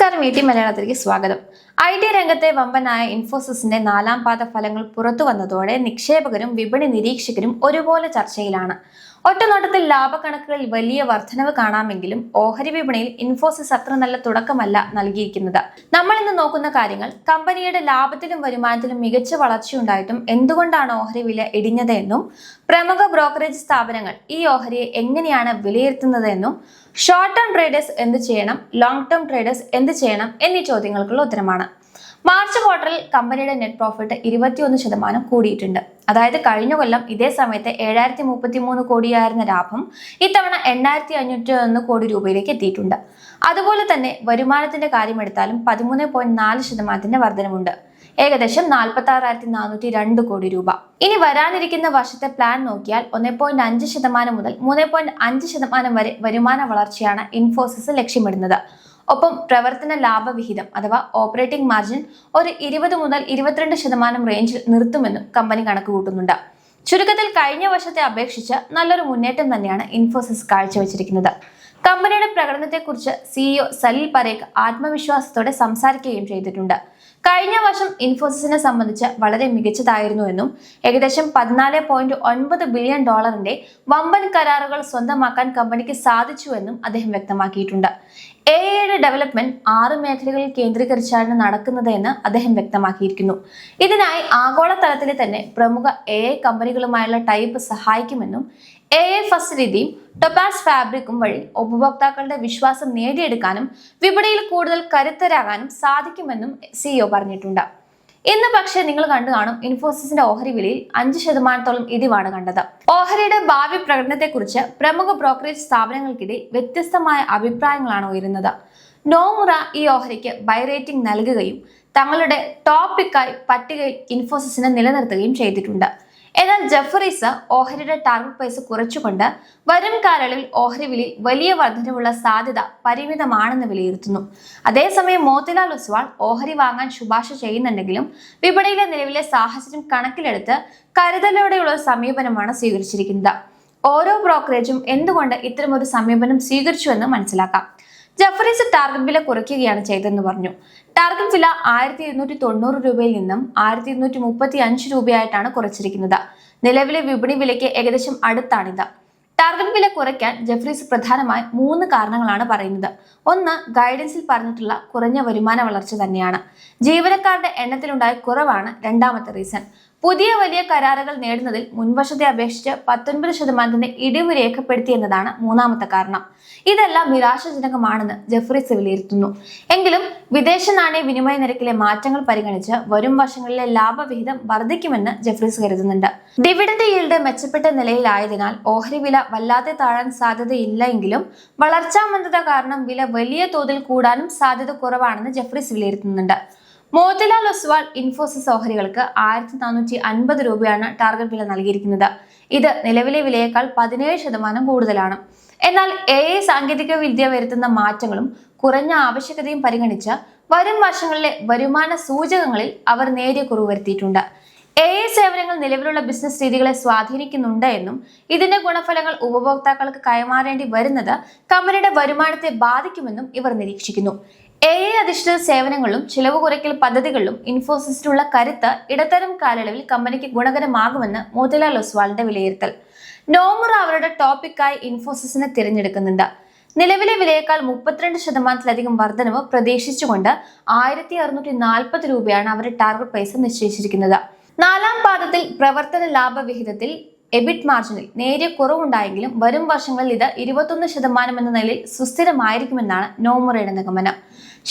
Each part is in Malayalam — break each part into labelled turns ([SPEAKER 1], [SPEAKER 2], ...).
[SPEAKER 1] നമസ്കാരം, മലയാളത്തിലേക്ക് സ്വാഗതം. IT രംഗത്തെ വമ്പനായ ഇൻഫോസിസിന്റെ നാലാം പാദ ഫലങ്ങൾ പുറത്തു വന്നതോടെ നിക്ഷേപകരും വിപണി നിരീക്ഷകരും ഒരുപോലെ ചർച്ചയിലാണ്. ഒറ്റനോട്ടത്തിൽ ലാഭക്കണക്കുകളിൽ വലിയ വർധനവ് കാണാമെങ്കിലും ഓഹരി വിപണിയിൽ ഇൻഫോസിസ് അത്ര നല്ല തുടക്കമല്ല നൽകിയിരിക്കുന്നത്. നമ്മൾ ഇന്ന് നോക്കുന്ന കാര്യങ്ങൾ കമ്പനിയുടെ ലാഭത്തിലും വരുമാനത്തിലും മികച്ച വളർച്ചയുണ്ടായിട്ടും എന്തുകൊണ്ടാണ് ഓഹരി വില ഇടിഞ്ഞത് എന്നും പ്രമുഖ ബ്രോക്കറേജ് സ്ഥാപനങ്ങൾ ഈ ഓഹരിയെ എങ്ങനെയാണ് വിലയിരുത്തുന്നത് എന്നും ഷോർട്ട് ടേം ട്രേഡേഴ്സ് എന്ത് ചെയ്യണം, ലോങ് ടേം ട്രേഡേഴ്സ് എന്ത് ചെയ്യണം എന്നീ ചോദ്യങ്ങൾക്കുള്ള ഉത്തരമാണ്. മാർച്ച് ക്വാർട്ടറിൽ കമ്പനിയുടെ നെറ്റ് പ്രോഫിറ്റ് 21% കൂടിയിട്ടുണ്ട്. അതായത് കഴിഞ്ഞ കൊല്ലം ഇതേ സമയത്ത് 7033 കോടിയായിരുന്ന ലാഭം ഇത്തവണ 8501 കോടി രൂപയിലേക്ക് എത്തിയിട്ടുണ്ട്. അതുപോലെ തന്നെ വരുമാനത്തിന്റെ കാര്യമെടുത്താലും 13.4% വർധനമുണ്ട്. ഏകദേശം 46,402 കോടി രൂപ. ഇനി വരാനിരിക്കുന്ന വർഷത്തെ പ്ലാൻ നോക്കിയാൽ 1.5% മുതൽ 3.5% വരെ വരുമാന വളർച്ചയാണ് ഇൻഫോസിസ് ലക്ഷ്യമിടുന്നത്. ഒപ്പം പ്രവർത്തന ലാഭവിഹിതം അഥവാ ഓപ്പറേറ്റിംഗ് മാർജിൻ ഒരു 20 മുതൽ 22% റേഞ്ചിൽ നിർത്തുമെന്നും കമ്പനി കണക്കുകൂട്ടുന്നുണ്ട്. ചുരുക്കത്തിൽ കഴിഞ്ഞ വർഷത്തെ അപേക്ഷിച്ച് നല്ലൊരു മുന്നേറ്റം തന്നെയാണ് ഇൻഫോസിസ് കാഴ്ചവെച്ചിരിക്കുന്നത്. കമ്പനിയുടെ പ്രകടനത്തെക്കുറിച്ച് CEO സലിൽ പരേഖ് ആത്മവിശ്വാസത്തോടെ സംസാരിക്കുകയും ചെയ്തിട്ടുണ്ട്. കഴിഞ്ഞ വർഷം ഇൻഫോസിസിനെ സംബന്ധിച്ച് വളരെ മികച്ചതായിരുന്നു എന്നും ഏകദേശം $14.9 ബില്യൺ വമ്പൻ കരാറുകൾ സ്വന്തമാക്കാൻ കമ്പനിക്ക് സാധിച്ചു എന്നും അദ്ദേഹം വ്യക്തമാക്കിയിട്ടുണ്ട്. AI ഡെവലപ്മെന്റ് 6 മേഖലകളിൽ കേന്ദ്രീകരിച്ചാണ് നടക്കുന്നത് എന്ന് അദ്ദേഹം വ്യക്തമാക്കിയിരിക്കുന്നു. ഇതിനായി ആഗോളതലത്തിലെ തന്നെ പ്രമുഖ AI കമ്പനികളുമായുള്ള ടൈപ്പ് സഹായിക്കുമെന്നും AI ഫസ്റ്റ് രീതിയും ടൊപാസ് ഫാബ്രിക്കും വഴി ഉപഭോക്താക്കളുടെ വിശ്വാസം നേടിയെടുക്കാനും വിപണിയിൽ കൂടുതൽ കരുത്തരാകാനും സാധിക്കുമെന്നും CEO പറഞ്ഞിട്ടുണ്ട്. ഇന്ന് പക്ഷേ നിങ്ങൾ കണ്ടു കാണും, ഇൻഫോസിസിന്റെ ഓഹരി വിലയിൽ 5% ഇടിവാണ് കണ്ടത്. ഓഹരിയുടെ ഭാവി പ്രകടനത്തെക്കുറിച്ച് പ്രമുഖ ബ്രോക്കറേജ് സ്ഥാപനങ്ങൾക്കിടയിൽ വ്യത്യസ്തമായ അഭിപ്രായങ്ങളാണ് ഉയരുന്നത്. നോമുറ ഈ ഓഹരിക്ക് ബൈ റേറ്റിംഗ് നൽകുകയും തങ്ങളുടെ ടോപ്പ് പിക്കായി പട്ടികയിൽ ഇൻഫോസിസിനെ നിലനിർത്തുകയും ചെയ്തിട്ടുണ്ട്. എന്നാൽ ജെഫറീസ് ഓഹരിയുടെ ടാർഗറ്റ് പ്രൈസ് കുറച്ചുകൊണ്ട് വരും കാലയളവിൽ ഓഹരി വിലയിൽ വലിയ വർധനവുള്ള സാധ്യത പരിമിതമാണെന്ന് വിലയിരുത്തുന്നു. അതേസമയം മോത്തിലാൽ ഒസ്വാൾ ഓഹരി വാങ്ങാൻ ശുപാർശ ചെയ്യുന്നുണ്ടെങ്കിലും വിപണിയിലെ നിലവിലെ സാഹചര്യം കണക്കിലെടുത്ത് കരുതലോടെയുള്ള ഒരു സമീപനമാണ് സ്വീകരിച്ചിരിക്കുന്നത്. ഓരോ ബ്രോക്കറേജും എന്തുകൊണ്ട് ഇത്തരമൊരു സമീപനം സ്വീകരിച്ചുവെന്ന് മനസ്സിലാക്കാം. ജെഫറീസ് ടാർഗറ്റ് വില കുറയ്ക്കുകയാണ് ചെയ്തതെന്ന് പറഞ്ഞു. ടാർഗറ്റ് വില 1290 രൂപയിൽ നിന്നും 1235 രൂപയായിട്ടാണ് കുറച്ചിരിക്കുന്നത്. നിലവിലെ വിപണി വിലയ്ക്ക് ഏകദേശം അടുത്താണിത്. ടാർഗറ്റ് വില കുറയ്ക്കാൻ ജെഫറീസ് പ്രധാനമായി 3 കാരണങ്ങളാണ് പറയുന്നത്. ഒന്ന്, ഗൈഡൻസിൽ പറഞ്ഞിട്ടുള്ള കുറഞ്ഞ വരുമാന വളർച്ച തന്നെയാണ്. ജീവനക്കാരുടെ എണ്ണത്തിലുണ്ടായ കുറവാണ് രണ്ടാമത്തെ റീസൺ. പുതിയ വലിയ കരാറുകൾ നേടുന്നതിൽ മുൻവർഷത്തെ അപേക്ഷിച്ച് 19% ഇടിവ് രേഖപ്പെടുത്തിയെന്നതാണ് മൂന്നാമത്തെ കാരണം. ഇതെല്ലാം നിരാശാജനകമാണെന്ന് ജെഫറീസ് വിലയിരുത്തുന്നു. എങ്കിലും വിദേശ നാണയ വിനിമയ നിരക്കിലെ മാറ്റങ്ങൾ പരിഗണിച്ച് വരും വർഷങ്ങളിലെ ലാഭവിഹിതം വർദ്ധിക്കുമെന്ന് ജെഫറീസ് കരുതുന്നുണ്ട്. ഡിവിഡന്റ് ഈൽഡ് മെച്ചപ്പെട്ട നിലയിലായതിനാൽ ഓഹരി വില വല്ലാതെ താഴാൻ സാധ്യതയില്ല എങ്കിലും വളർച്ചാ മന്ദത കാരണം വില വലിയ തോതിൽ കൂടാനും സാധ്യത കുറവാണെന്ന് ജെഫറീസ് വിലയിരുത്തുന്നുണ്ട്. മോത്തിലാൽ ഒസ്വാൾ ഇൻഫോസിസ് ഓഹരികൾക്ക് 1450 രൂപയാണ് ടാർഗറ്റ് വില നൽകിയിരിക്കുന്നത്. ഇത് നിലവിലെ വിലയേക്കാൾ 17% കൂടുതലാണ്. എന്നാൽ AI സാങ്കേതിക വിദ്യ വരുത്തുന്ന മാറ്റങ്ങളും കുറഞ്ഞ ആവശ്യകതയും പരിഗണിച്ച് വരും വർഷങ്ങളിലെ വരുമാന സൂചകങ്ങളിൽ അവർ നേരിയ കുറവ് വരുത്തിയിട്ടുണ്ട്. AI സേവനങ്ങൾ നിലവിലുള്ള ബിസിനസ് രീതികളെ സ്വാധീനിക്കുന്നുണ്ട് എന്നും ഇതിന്റെ ഗുണഫലങ്ങൾ ഉപഭോക്താക്കൾക്ക് കൈമാറേണ്ടി വരുന്നത് കമ്പനിയുടെ വരുമാനത്തെ ബാധിക്കുമെന്നും ഇവർ നിരീക്ഷിക്കുന്നു. AI അധിഷ്ഠിത സേവനങ്ങളിലും ചിലവ് കുറയ്ക്കൽ പദ്ധതികളിലും ഇൻഫോസിസിനുള്ള കരുത്ത് ഇടത്തരം കാലയളവിൽ കമ്പനിക്ക് ഗുണകരമാകുമെന്ന് മോത്തിലാൽ ഒസ്വാളിന്റെ വിലയിരുത്തൽ. നോമുറ അവരുടെ ടോപ്പിക്കായി ഇൻഫോസിസിനെ തിരഞ്ഞെടുക്കുന്നുണ്ട്. നിലവിലെ വിലയേക്കാൾ 32% വർധനവ് പ്രതീക്ഷിച്ചുകൊണ്ട് 1640 രൂപയാണ് അവരുടെ ടാർഗറ്റ് പ്രൈസ് നിശ്ചയിച്ചിരിക്കുന്നത്. നാലാം പാദത്തിൽ പ്രവർത്തന ലാഭവിഹിതത്തിൽ എബിറ്റ് മാർജിനിൽ നേരിയ കുറവുണ്ടായെങ്കിലും വരും വർഷങ്ങളിൽ ഇത് 21% എന്ന നിലയിൽ സുസ്ഥിരമായിരിക്കുമെന്നാണ് നോമുറയുടെ നിഗമനം.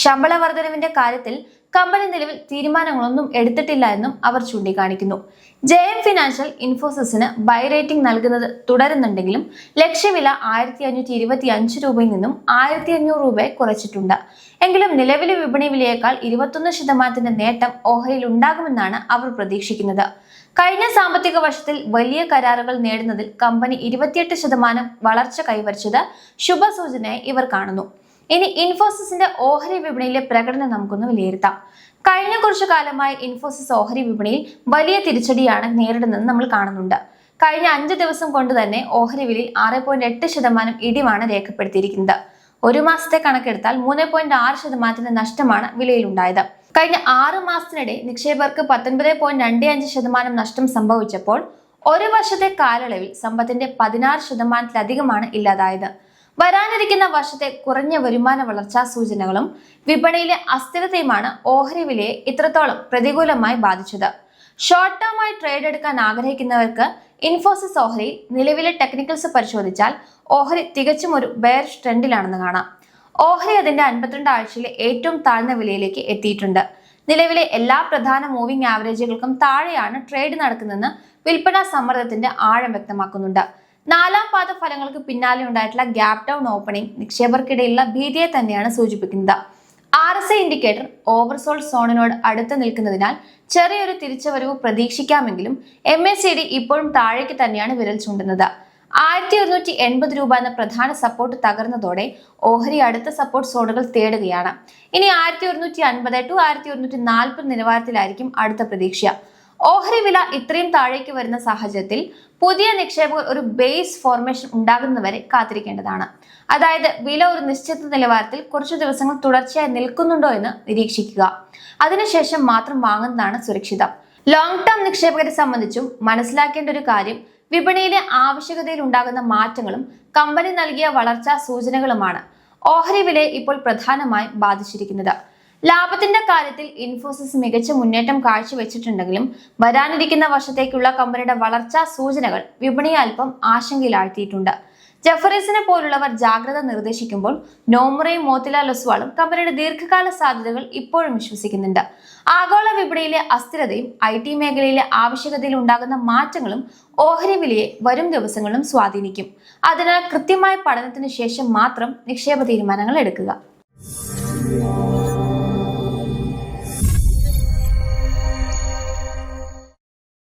[SPEAKER 1] ശമ്പള വർധനവിന്റെ കാര്യത്തിൽ കമ്പനി നിലവിൽ തീരുമാനങ്ങളൊന്നും എടുത്തിട്ടില്ല എന്നും അവർ ചൂണ്ടിക്കാണിക്കുന്നു. JM ഫിനാൻഷ്യൽ ഇൻഫോസിസിന് ബൈ റേറ്റിംഗ് നൽകുന്നത് തുടരുന്നുണ്ടെങ്കിലും ലക്ഷ്യവില 1525 രൂപയിൽ നിന്നും 1500 രൂപയെ കുറച്ചിട്ടുണ്ട്. എങ്കിലും നിലവിലെ വിപണി വിലയേക്കാൾ 21% നേട്ടം ഓഹരിയിൽ ഉണ്ടാകുമെന്നാണ് അവർ പ്രതീക്ഷിക്കുന്നത്. കഴിഞ്ഞ സാമ്പത്തിക വർഷത്തിൽ വലിയ കരാറുകൾ നേടുന്നതിൽ കമ്പനി 28% വളർച്ച കൈവരിച്ചത് ശുഭസൂചനയായി ഇവർ കാണുന്നു. ഇനി ഇൻഫോസിസിന്റെ ഓഹരി വിപണിയിലെ പ്രകടനം നമുക്കൊന്ന് വിലയിരുത്താം. കഴിഞ്ഞ കുറച്ചു കാലമായി ഇൻഫോസിസ് ഓഹരി വിപണിയിൽ വലിയ തിരിച്ചടിയാണ് നേരിടുന്നത് നമ്മൾ കാണുന്നുണ്ട്. കഴിഞ്ഞ 5 ദിവസം കൊണ്ട് തന്നെ ഓഹരി വിലയിൽ 6.8% ഇടിവാണ് രേഖപ്പെടുത്തിയിരിക്കുന്നത്. ഒരു മാസത്തെ കണക്കെടുത്താൽ 3.6% നഷ്ടമാണ് വിലയിലുണ്ടായത്. കഴിഞ്ഞ 6 മാസത്തിനിടെ നിക്ഷേപകർക്ക് 19.25% നഷ്ടം സംഭവിച്ചപ്പോൾ ഒരു വർഷത്തെ കാലയളവിൽ സമ്പത്തിന്റെ 16%-ലധികമാണ് ഇല്ലാതായത്. വരാനിരിക്കുന്ന വർഷത്തെ കുറഞ്ഞ വരുമാന വളർച്ചാ സൂചനകളും വിപണിയിലെ അസ്ഥിരതയുമാണ് ഓഹരി വിലയെ ഇത്രത്തോളം പ്രതികൂലമായി ബാധിച്ചത്. ഷോർട്ട് ടേമായി ട്രേഡ് എടുക്കാൻ ആഗ്രഹിക്കുന്നവർക്ക് ഇൻഫോസിസ് ഓഹരിയിൽ നിലവിലെ ടെക്നിക്കൽസ് പരിശോധിച്ചാൽ ഓഹരി തികച്ചും ഒരു ബെയറിഷ് ട്രെൻഡിലാണെന്ന് കാണാം. ഓഹരി അതിന്റെ 52 ആഴ്ചയിലെ ഏറ്റവും താഴ്ന്ന വിലയിലേക്ക് എത്തിയിട്ടുണ്ട്. നിലവിലെ എല്ലാ പ്രധാന മൂവിംഗ് ആവറേജുകൾക്കും താഴെയാണ് ട്രേഡ് നടക്കുന്നതെന്ന് വിൽപ്പനാ സമ്മർദ്ദത്തിന്റെ ആഴം വ്യക്തമാക്കുന്നുണ്ട്. 4ാം പാദ ഫലങ്ങൾക്ക് പിന്നാലെ ഉണ്ടായിട്ടുള്ള ഗ്യാപ് ഡൗൺ ഓപ്പണിംഗ് നിക്ഷേപകർക്കിടയിലുള്ള ഭീതിയെ തന്നെയാണ് സൂചിപ്പിക്കുന്നത്. RSI ഇൻഡിക്കേറ്റർ ഓവർസോൾഡ് സോണിനോട് അടുത്ത് നിൽക്കുന്നതിനാൽ ചെറിയൊരു തിരിച്ചുവരവ് പ്രതീക്ഷിക്കാമെങ്കിലും MACD ഇപ്പോഴും താഴേക്ക് തന്നെയാണ് വിരൽ ചൂണ്ടുന്നത്. 1180 രൂപ എന്ന പ്രധാന സപ്പോർട്ട് തകർന്നതോടെ ഓഹരി അടുത്ത സപ്പോർട്ട് സോണുകൾ തേടുകയാണ്. ഇനി 1150 to 1140 നിലവാരത്തിലായിരിക്കും അടുത്ത പ്രതീക്ഷ. ഓഹരി വില ഇത്രയും താഴേക്ക് വരുന്ന സാഹചര്യത്തിൽ പുതിയ നിക്ഷേപകർ ഒരു ബേസ് ഫോർമേഷൻ ഉണ്ടാകുന്നവരെ കാത്തിരിക്കേണ്ടതാണ്. അതായത് വില ഒരു നിശ്ചിത നിലവാരത്തിൽ കുറച്ചു ദിവസങ്ങൾ തുടർച്ചയായി നിൽക്കുന്നുണ്ടോ എന്ന് നിരീക്ഷിക്കുക. അതിനുശേഷം മാത്രം വാങ്ങുന്നതാണ് സുരക്ഷിതം. ലോങ് ടേം നിക്ഷേപകരെ സംബന്ധിച്ചും മനസ്സിലാക്കേണ്ട ഒരു കാര്യം വിപണിയിലെ ആവശ്യകതയിൽ ഉണ്ടാകുന്ന മാറ്റങ്ങളും കമ്പനി നൽകിയ വളർച്ചാ സൂചനകളുമാണ് ഓഹരി വിലയെ ഇപ്പോൾ പ്രധാനമായും ബാധിച്ചിരിക്കുന്നത്. ലാഭത്തിന്റെ കാര്യത്തിൽ ഇൻഫോസിസ് മികച്ച മുന്നേറ്റം കാഴ്ചവെച്ചിട്ടുണ്ടെങ്കിലും വരാനിരിക്കുന്ന വർഷത്തേക്കുള്ള കമ്പനിയുടെ വളർച്ചാ സൂചനകൾ വിപണിയെ അല്പം ആശങ്കയിലാഴ്ത്തിയിട്ടുണ്ട്. ജെഫറീസിനെ പോലുള്ളവർ ജാഗ്രത നിർദ്ദേശിക്കുമ്പോൾ നോമുറയും മോത്തിലാൽ ഒസ്വാളും കമ്പനിയുടെ ദീർഘകാല സാധ്യതകൾ ഇപ്പോഴും വിശ്വസിക്കുന്നുണ്ട്. ആഗോള വിപണിയിലെ അസ്ഥിരതയും IT മേഖലയിലെ ആവശ്യകതയിൽ ഉണ്ടാകുന്ന മാറ്റങ്ങളും ഓഹരി വിലയെ വരും ദിവസങ്ങളിലും സ്വാധീനിക്കും. അതിനാൽ കൃത്യമായ പഠനത്തിന് ശേഷം മാത്രം നിക്ഷേപ തീരുമാനങ്ങൾ എടുക്കുക.